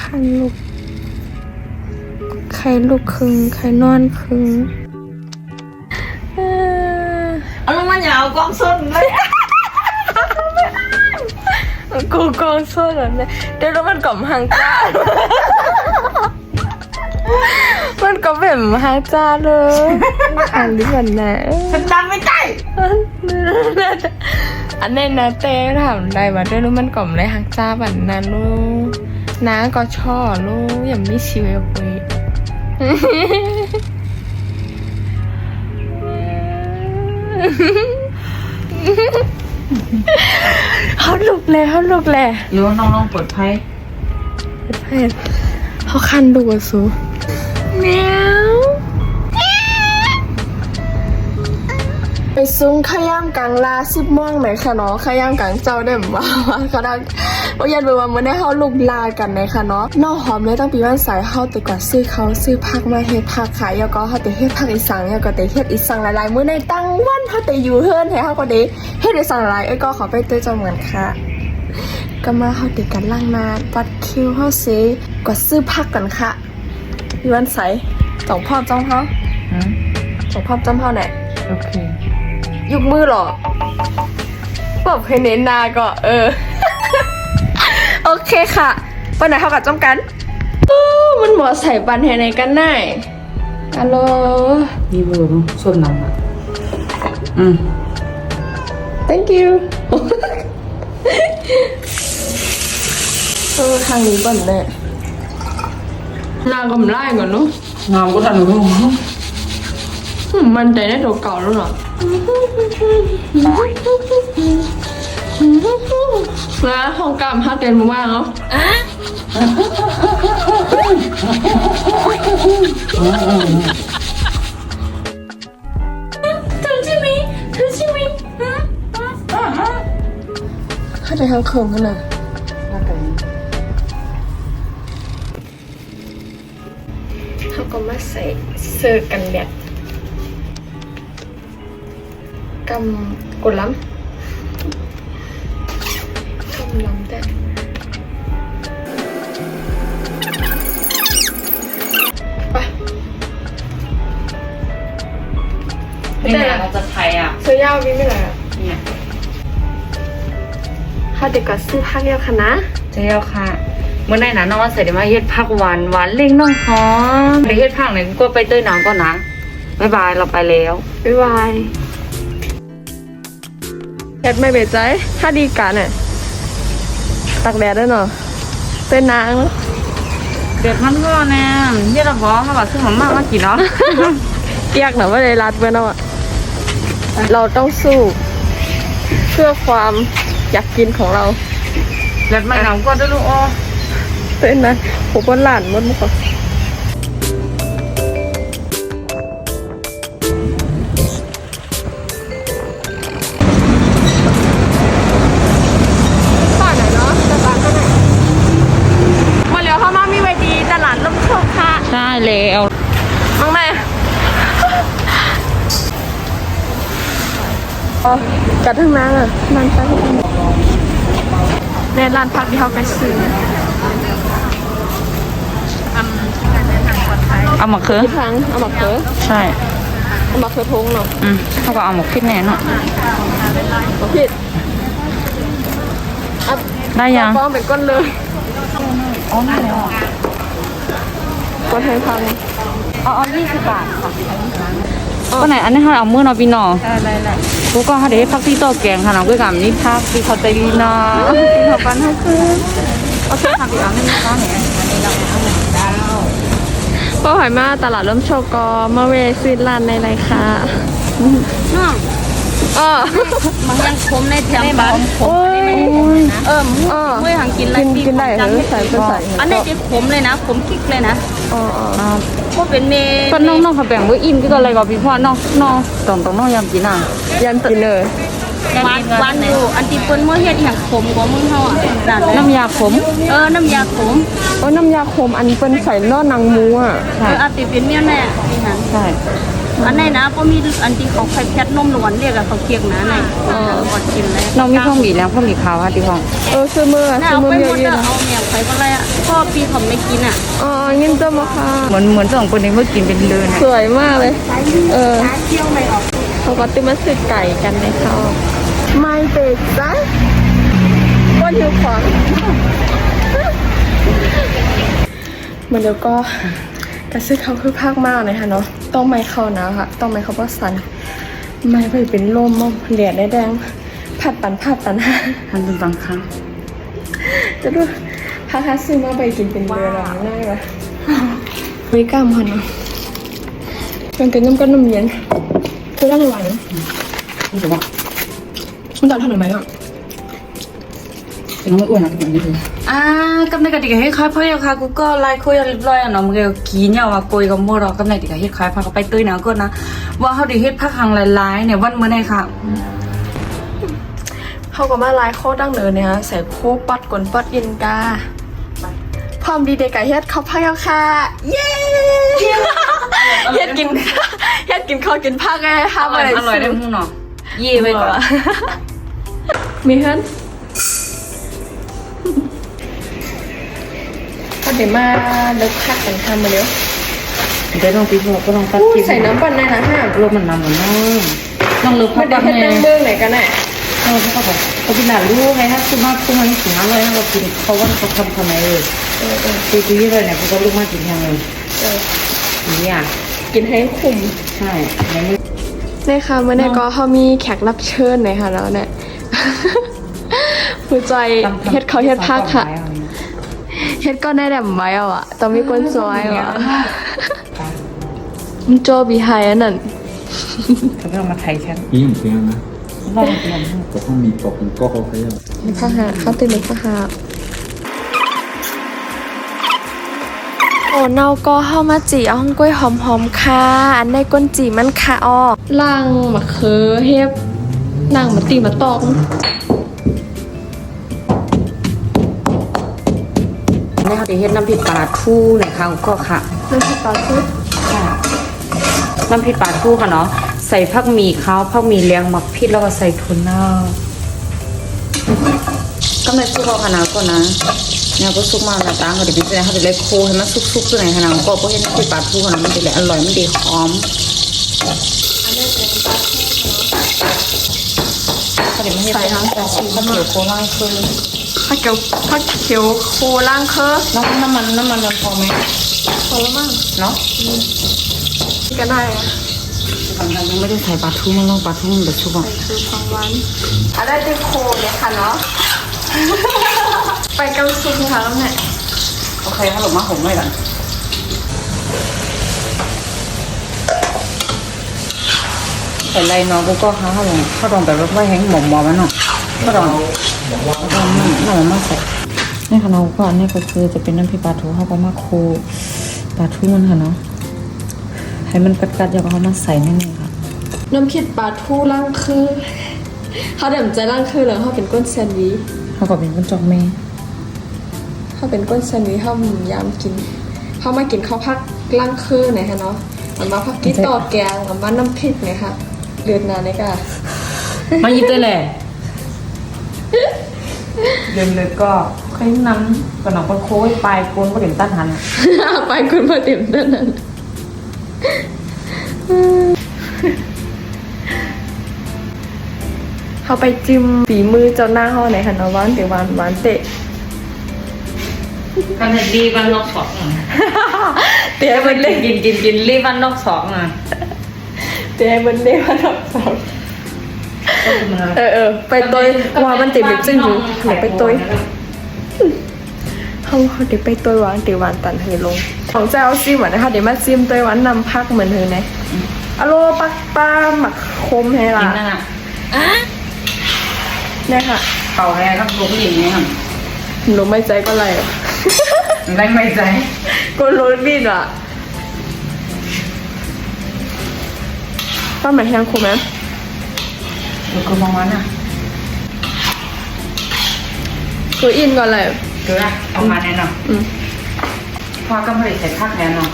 คันลูกใครลูกครึ่งใครนอนครึ่งเอาลงมาอย่าเอากล้องส้นเลยกูกองโซ่แบบนี้เดี๋ยวมันกล่อมหางจ้ามันก็แบบหางจ้าเลยอันนี้มันนะฉันจำไม่ได้อันนี้นะเต้ถามได้ว่าเดี๋ยวมันกล่อมเลยหางจ้าแบบนั้นลูกน้าก็ชอบลูกอย่าไม่ชิวไปเขาลุกเลยเดี๋ยวน้องๆเปิดไพ่เขาคันดูอ่ะสูแมวไปซุ้งขย่ำกลางลา10 ม่วงไหมคะเนาะขย่ำกลางเจ้าได้บ่ว่าเขาได้ว่ายันไปว่ามื้อนี้เฮาลูกลากันไหมคะเนาะนอกหอมเลยต้องปีวันสายเฮาแต่ก่อนซื้อผักมาเฮ็ดผักขายแล้วก็เฮาแต่เฮ็ดผักอีสังแล้วก็แต่เฮ็ดอีสังหลายๆมื้อในตั้งวันเฮาแต่อยู่เฮือนให้เฮาก็ได้เฮ็ดอีสังหลายก็ขอไปเต้ยเจ้าเหมือนค่ะก็มาเฮาติดกันล่างมาวัดคิวเฮาสิก็ซื้อผักกันค่ะปีวันสาย2 พ่อจ้องเฮา2 พ่อจ้องเฮาไหนโอเคยุกมือหรอบอกให้เน้นนาก็โอเคค่ะวันไหนเขากับจ้องกันมันหมอใส่บันแห่ไหนกันได้ฮัลโหลนี่เบอร์ส้นน้ำอ่ะthank you ทางนี้ก่อนเนี่ยนางกำไล่ก่อนเนาะงามก็ทันหนูมันใจได้ตัวเก่าแล้วเหรอนะห้องกรรมฮัตเต้นมาบ้างเนาะเธอใช่ไหมฮัตเต้นทางเขิมขนาดเขาก็มาใส่เสื้อกันแดดกำกดล้ำแต่ไปไม่ไหนเราจะไทยอ่ะเสื้อยาววิ่งไม่ไหนอ่ะเนี่ยค่ะเด็กก็ซื้อผ้าเดียวค่ะนะเจ้าค่ะเมื่อไหร่นะน้องว่าเสร็จมาเฮ็ดผักหวานเล่งน้องหอมไปเฮ็ดผักไหนก็ไปเต้ยน้ำก่อนนะบ๊ายบายเราไปแล้วบ๊ายบายแดดไม่เบ็ดใจถ้าดีกันเนี่ยตักแดดได้เนาะเป็นนางเด็ดมันก็แน่ที่เราบอกเขาบอกซื้อหอมมากมากี่เนาะเกียกหน่อยว่าเลยรัดเพื่อนเอาอะเราต้องสู้เพื่อความอยากกินของเราเด็ดไม่หนาวก็ได้ลูกอ้อเป็นนะผมก็หลานมดมุกใช่แล้วมั้งแม่กัดทั้งนั้นอ่ะร้านพักในร้านพักที่เขาไปซื้อเอาหมกเขือทางเอาหมกเขือใช่เอาหมกเขือทงเนาะเขาก็เอาหมกพิษแน่เนาะหมกพิษได้ยังป้องเป็นก้นเลยอ๋อไม่แล้วก้นให้พังอ๋อ20 บาทค่ะก็ไหนอันนี้เขาเอามือเนาะพี่น้องได้กูก็เขาเดี๋ยวพักที่โต๊ะแกงค่ะน้องก็กับนี่พักที่เขาใจดีนะที่เขาปั้นให้คือโอเคค่ะพี่อ๋อไม่มีข้าวเนี่ยอันนี้เราเอาหมูดาวป้าหอยมาตลาดล้มโชกอมาเวซิลานในไรค่ะน้องมันยังคมในแถมบ้านโอ้ยไม่หังกินอะไรกินได้ใส่อันนี้จะขมเลยนะขมกิ๊กเลยนะก็เป็นเมย์ก็น้องเขาแบ่งไว้อิ่มก็อะไรกับพี่พ่อน้องต้องน้องยำกินอ่ะยำกินเลยวันอยู่อันที่เปิ้ลเมื่อเฮ็ดอย่างขมกว่ามึงเขาอ่ะน้ำยาขมน้ำยาขมน้ำยาขมอันเป็นใส่ล้อนังมูอ่ะอาจจะเป็นเมี่ยแน่นี่ฮะใช่ อันไหนนะก็มีอันที่เขาไข่แพทนมล้วนเรียกอะเขาเคียงนะไหนกดกินเลย น้องมีข้าวหมี่แล้วข้าวหมี่ขาวค่ะที่ห้อง ซื้อมือ น่า ซื้อ เอา มือ ไป เย หมด อะๆนะ เอาเมียไปก็เลยอ่ะพ่อปีเขาไม่กินอ่ะ อ๋องินจะมาค่ะ เหมือนสองคนนี้เมื่อกินเป็นเดือน สวยมากเลย ร้านเที่ยวไม่ออก เขาก็ติมาสึกไก่กันในเขาไม่เบรกจ้ะว่าอยู่ขวางมันเดี๋ยวก็กระซึกเขาคือภาคมากเลยค่ะเนาะต้องไม่เข้านะค่ะต้องไม่เข้าเพราะสันไม่ไปเป็นลมมั่งเหลียดได้แดงผัดปันห้า ทำเป็นบางครั้ง จะดูพาคัสซื้อมาไปกินเป็นเดือนหรอง่ายปะวิกล้ามค่ะเนาะเป็นกินน้ำกันน้ำเย็นคือได้ในวัน รู้สึกว่า มันจะทำอะไรไหมอ่ะ เป็นน้องไม่อ้วนนะทุกคนนี่คือกับในกติกาให้คล้ายพ่อค่ะกูก็ไล่คุยเรียบร้อยอ่ะเนาะมันก็กี้เนี่ยว่าคุยกับโมเรากับในกติกาให้คล้ายพาเขาไปตื้อนะก็นะว่าเขาได้เฮ็ดพักหางหลายๆเนี่ยวันเมื่อไหร่ค่ะ เขาก็มาลายโคตรดังเนินเนี่ยฮะใส่คู่ปัดกลนปัดยินกาพร้อมดีเดกาเฮ็ดข้าวพายค่ะเย้เฮ็ดกินเฮ็ดกินข้าวกินผักไงค่ะ อร่อยได้หูเนาะเย่ไปก่อน มีเฮิร์นก็เดี๋ยวมาเลิกพักกันทำมาเร็ว เดี๋ยวลองปีหัวก็ลองตัด พูด คลิป ใส่น้ำปั่นในนะฮะ ลมมันนำเหมือนน้องน้องเลิกพั มั ก นเดี๋ยว แป๊ เฮ็ บ ด นึ ตั้ ง งเบื้องไหนกันแน่ เขาบอกเขากินหลานลูกไงถ้าคุณมาคุณมาถึงนั้นเลยเรากินเขาว่าเขาทำไมเลยคือที่เลยเนี่ยเขาก็ลูกมากินยังไงเนี่ย กินให้คุ้ม ใช่ในมือ นี่ค่ะเมื่อนี้ก็เขามีแขกรับเชิญหน่อยค่ะแล้วเนี่ยผู้ใจเฮ็ดเขาเฮ็ดพักค่ะเฮ็ดก็ได้แดมไว้อ่ะต้องมีคนซอยอ่ะมันโจบีไฮอันนั้น เขาก็มาไทยฉัน อีกอย่างเพียงนะ ลองกิน ก็ต้องมีปอกเป็นก็เขาใช้ ในข้าหาข้าวตื่นในข้าหาโอ้เนาก็เข้ามาจีเอาห้องกล้วยหอมๆค่ะอันในก้นจีมันค่ะออกล่างมะเขือเฮ็บล่างมะตีมะตอก นี่เขาจะเฮ็ดน้ำพริกปลาทูในข้าวก็ค่ะ น้ำพริกปลาทู ค่ะน้ำพริกปลาทูค่ะเนาะใส่ผักหมี่ขาวผักหมี่เลี้ยงหมักพริกแล้วก็ใส่ถั่วเน่าก็ไม่ซุกเอาขนาดก่อนนะเนี่ยก็ซุกมาหน้าตาเขาเดี๋ยวพี่จะให้เขาจะเล็กโคให้มันซุกๆตัวไหนขนาดก็เพราะเห็นน้ำพริกปลาทูขนาดมันจะเลยอร่อยมันดีหอมเขาเดี๋ยวไม่ให้ใส่ทั้งแต่ชีสเขียวโคล่างคือ ผักเขียวโคล่างเคอ น้ำมันพอไหม พอแล้วมั้ง เนาะ นี่ก็ได้อะ ยังไม่ได้ใส่ปลาทูมันลงปลาทูมันแบบชุบอ่ะ คือของหวานอันได้เป็นโคเลยค่ะเนาะ ไปกับซุปค่ะแล้วเนี่ย โอเคถ้าหลบมาผมไม่กันแต่ไรน้องกูก็ข้าวดองแบบว่าแห้งหมอมมันเนาะข้าวดองน้ำมาใส่นี่ค่ะน้องก็อันนี้ก็คือจะเป็นน้ำพริกปลาทูเขาก็มาโคปลาทูมันค่ะเนาะให้มันกัดๆแล้วก็เขามาใส่นั่นเองค่ะ น้ำพริกปลาทูล่างคือเขาเดิมใจล่างคือแล้วเขาเป็นก้นแซนด์วิช เขาก็เป็นคนจอกแม่ เขาเป็นก้นแซนด์วิชเขายามกินเขามากินข้าวผัดล่างคือไหนคะเนาะมันมาผักกี้ต่อแกงกับมันน้ำพริกไหนคะเดือดนานเลยค่ะ มายิบได้แหละเดินเลยก็เคยน้ำกับน้องก็โค้ยปลายโกนก็เด็มตัดหัน ไปคุณมาเต็มเท่านั้นเขาไปจิ้มฝีมือเจ้าหน้าเขาไหนคะเนาะหวานแต่หวานเตะ กันดีวันนอกสอง เตะมันเล่น กินรีวันนอกสองอ่ะ เตะมันเล่นมันออกสองไปตัวว่ามันติดแบบจึ้งอยู่หนูไปตัวเขาเดี๋ยวไปตัวหวานเดี๋ยวหวานตันเธอลงของเจ้าซิมอ่ะนะคะเดี๋ยวมาซิมตัวหวานนำพักเหมือนเธอนะอโลปักปลาหมักคมให้ล่ะ กินนั่นอ่ะ เนี่ยค่ะ เป่าแรงครับลูกผู้หญิงเนี่ย หนูไม่ใจก็ไร ไม่ใจ ก็โรยบิดอ่ะป้าหมายแทงคมไหม ลูกคือมองวันอ่ะ คืออินก่อนเลย คืออะเอามาแน่นอนพอก็ผลิตใส่ผักแน่นอน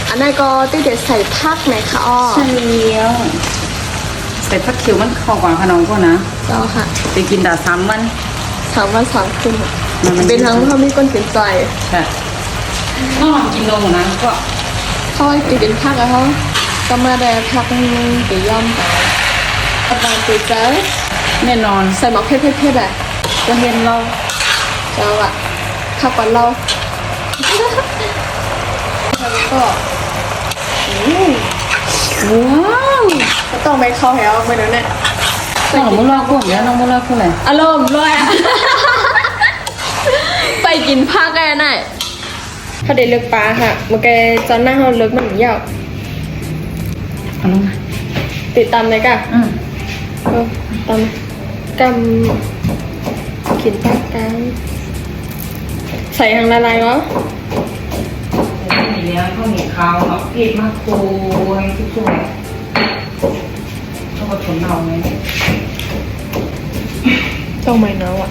อั อันนั้นก็ที่เด็ดใส่ผักไหนคะอ้อ ใช่แล้วใส่ผักเขียวมันเข้ากว่าขนมก็นะ เจ้าค่ะ ไปกินแต่3 วัน ถามว่าสามคุณ มัน เป็นทั้งเขามีก้นเสียใจ ใช่ต้องลองกินนมนะก็ เขาให้กินผักอะเขาก็มาได้ผักไปย่อมกันอาบานตีเจ้า แน่นอน ใส่หมอกเผ็ดๆอะจะเห็นเราเจ้าอะข้าวปันเราแล้วก็ว้าวก็ต้องไปเข้าแถวไปเดี๋ยวนี้ น้องบุญรอดกุ้งแล้วน้องบุญรอดกุ้งเลย อารมณ์เลยอะ ไปกินผักกันหน่อยถ้าได้เลือกปลาค่ะมันแกจอนหน้าเขาเลือกมันยาว เอาลงมา ติดตามเลยกะตามกำกินผักกันใส่ทางละลายวะ มีแล้วข้าวเหนียวขาวเอาพริกมาโขยให้ทุกๆข้าวผลเอาไง ต้องไม่เนาอ่ะ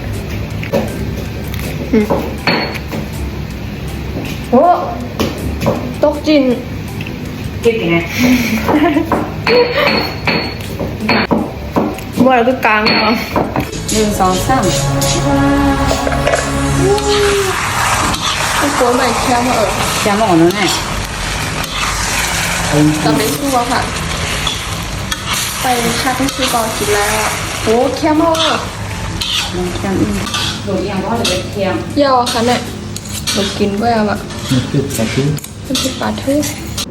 โอ้ตกจิน พริกยังไง บ่อยก็กลางเหรอ 1 2 3 ก็กลัวใหม่แค่มาจะมาอ่อนแล้วไง ตอนไปสู้อะค่ะ ไปค่าที่ซื้อกองกินแล้วอะโอ้แค่มา ลองจำโดดยังเพราะจะไปเทียม ยาวอะค่ะเนี่ยเรากินด้วยอะแบบ นี่คือสาธุ มันเป็นปลาทู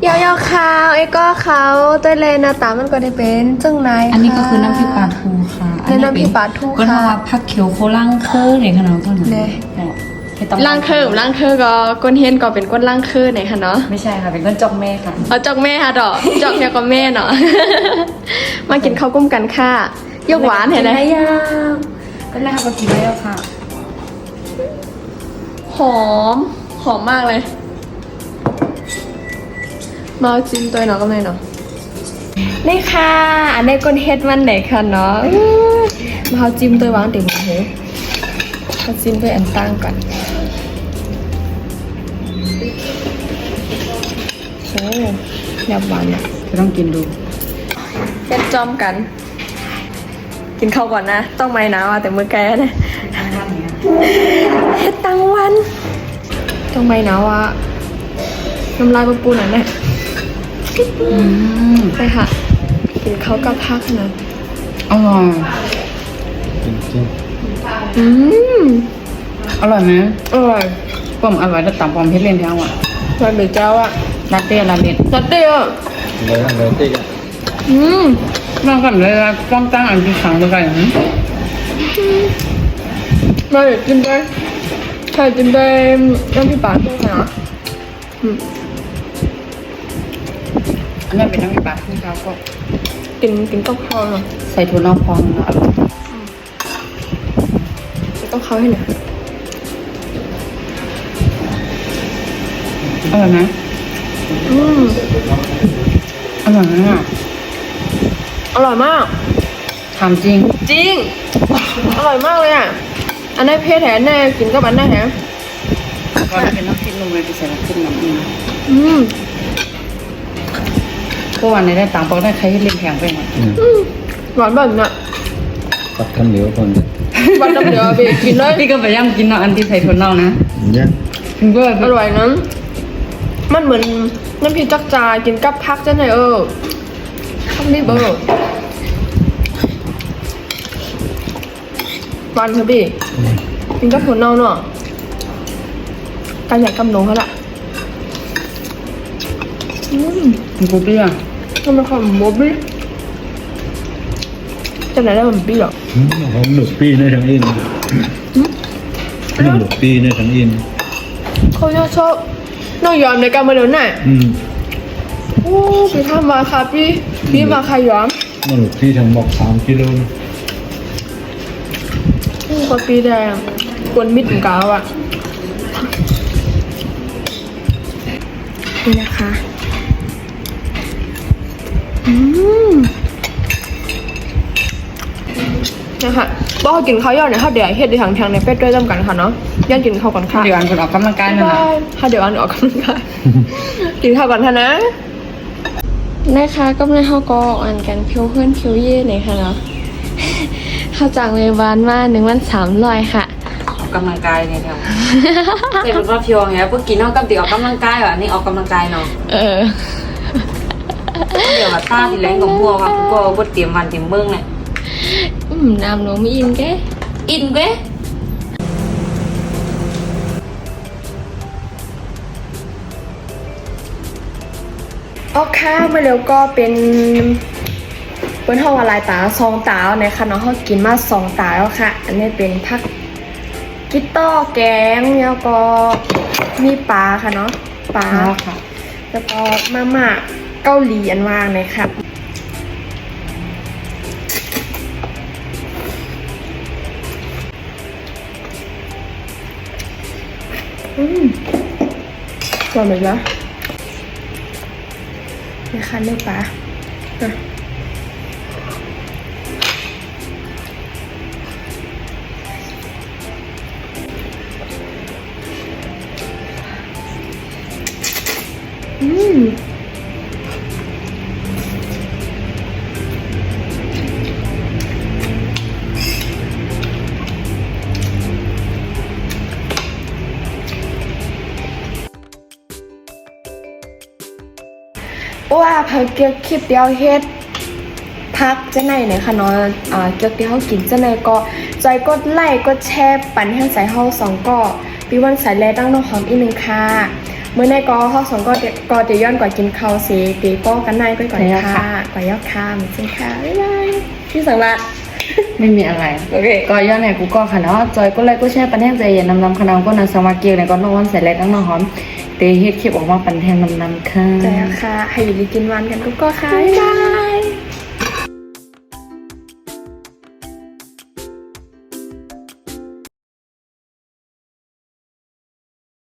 ยาวๆขาวไอ้ก็เขาตัวเลยหน้าตามันก็ได้เป็นจังไหน อันนี้ก็คือน้ำพริกปลาทูค่ะ เป็นน้ำพริกปลาทู ก็ ค่ะ ทำว่าผักเขียวโคล่างเคอเนี่ยค่ะน้องก็หนู เนี่ย ไม่ต้อง ล่างเคอก็ก้นเฮียนก็เป็นก้นล่างเคอไหนคะเนาะ ไม่ใช่ค่ะเป็นก้นจอกแม่ค่ะ เอาจอกแม่ค่ะดอกจอกแค่กับแม่เนาะ มากินข้าวกุ้มกันค่ะยกหวานเห็นไหม ยาวก็แล้วก็กินแล้วค่ะ หอมมากเลย มาเอาจิ้มตัวเนาะก็เลยเนาะนี่ค่ะ อันนี้ก้นเฮ็ดมันไหนคะเนาะมาเอาจิ้มตัววางเดี๋ยวนี้เอาจิ้มตัวอันตั้งก่อนโอ้ยำหวานอ่ะ จะต้องกินดู เฮ็ดจอมกัน กินข้าวก่อนนะ ต้องไม่หนาวอ่ะแต่มือแกนะเฮ็ดตังวัน ต้องไม่หนาวอ่ะน้ำลายปูนอ่ะเนี่ยไปค่ะ กินข้าวกับผักนะ อร่อย จริง อืม อร่อยไหม อร่อย ป้อมอร่อยแต่ต่ำปอมเพชรเรียนแถวอ่ะ มันเป็นเจ้าอ่ะ ลาเต้ลาเม็ด นัตเต้อ่ะ ๆเลยติ๊กอ่ะ อืม บางคนเลยป้อมตั้งอันที่ขังตัวกัน มาเดี๋ยวจิ้มได้ใช่จิ้มได้น้ำพริกปลาด้วยนะอืม อันนี้เป็นน้ำพริกปลาที่เขาก็ กินต้องข้าวเนาะ ใส่ถั่วเน่าพองอร่อย กินต้องข้าวให้หน่อย อร่อยไหม อืม อร่อยไหมอ่ะ อร่อยมาก ถามจริง จริง อร่อยมากเลยอ่ะ อันนี้เพศแถนแน่กินกับอันนั้นแถม ก่อนเป็นน้ำพริกนุ่มเลยไปใส่น้ำพริกน้ำมัน อืม ก็วันนี้ได้ต่างปอกได้ใครที่เรียนแพงไปไหม หวานแบบน่ะ ตัดคำเหลียวคน หวานน้ำเหลือไปกินเลย พี่ก็พยายามกินเนาะอันที่ใส่ถั่วเน่านะ เนี่ย ถึงก็ อร่อยนะมันเหมือนน้ำพริกจักจากินกับผักจังไงข้าวนี่เบอร์หวานเถอะพี่กินกับถั่วเน่าเนาะการอยากกำหนงเขาละมันกูเปรี้ยว ทำไมความโมบิจะไหนได้มันบี้หรอ ผมหนุกปีในทั้งอินหนุกปีในทั้งอิน เขาชอบน้องยอมในการมาเดินไหนโอ้พี่ทำมาค่ะพี่มาค่ะยอม หนุกปีทั้งหมด3 กิโล คนปีแดงกวนมิดของกาวอ่ะนี่นะคะนะคะ บ่เขากินข้าวย่อยเนี่ยเขาเดี๋ยวเฮ็ดในทางในเป็ดด้วยจำกันค่ะเนาะย่างกินข้าวก่อนค่ะ เดี๋ยวอันคนออกกำลังกายนั่นน่ะ ถ้าเดี๋ยวอันออกกำลังกาย กินข้าวก่อนค่ะนะนะคะก็ไม่เข้าก็อ่านกันเพียวเพื่อนเพียวเย่ไหนค่ะเนาะ เข้าจากเวบานมา1 วัน 300ค่ะ ออกกำลังกายเนี่ยเดียวเจ็บว่าเพียวไงพวกกินน้องกับตีออกกำลังกายว่ะนี่ออกกำลังกายเนาะ เดี๋ยวมาต้าที่แรงของพวกอ่ะพวกบดเตรียมวันเตรียมเมืองเนี่ย น้ำหนูไม่อินแก อินเว้ย ออกข้าวมาแล้วก็เป็นห้องอะไรตา2 ตาในค่ะเนาะเขากินมา2 ตาแล้วค่ะ อันนี้เป็นผักกิตต้อแกงแล้วก็มีปลาค่ะเนาะปลา ค่ะ แล้วก็มาม่าเกาหลีอันว่างเลยค่ะกรอบไหมจ๊ะนี่ค่ะเนื้อปลาอ่ะว่าพักเกี่ยวคลิปเดียวเฮ็ดพักจะไหนเนี่ยค่ะเนาะเกี่ยวที่เขากินจะไหนก็ใจกดไลค์กดแชร์ปั่นให้ใส่เฮา2ก็ปีวันสายแลตั้งน้องหอมอีก1ค่ะเมื่อในก็เฮา2ก็จะย้อนก่อนกินข้าวสิตีป้อกันในไปก่อนค่ะก่อนยอกค่ะจริงค่ะบ๊ายบายพี่สังละ ไม่มีอะไร โอเค ก็ย้อนไหนกูก็ค่ะเนาะจอยก็ไลค์ก็แชร์ปันแห้งใจเย็นนำคณะก็นังสมาเกียวในก็น้องวันใส่แรงตั้งน้องหอมเตะเฮ็ดคลิปออกมาปันแห้งนำค่ะ ใจค่ะให้อยู่ดีกินวันกันก็ค่ะบ๊ายบาย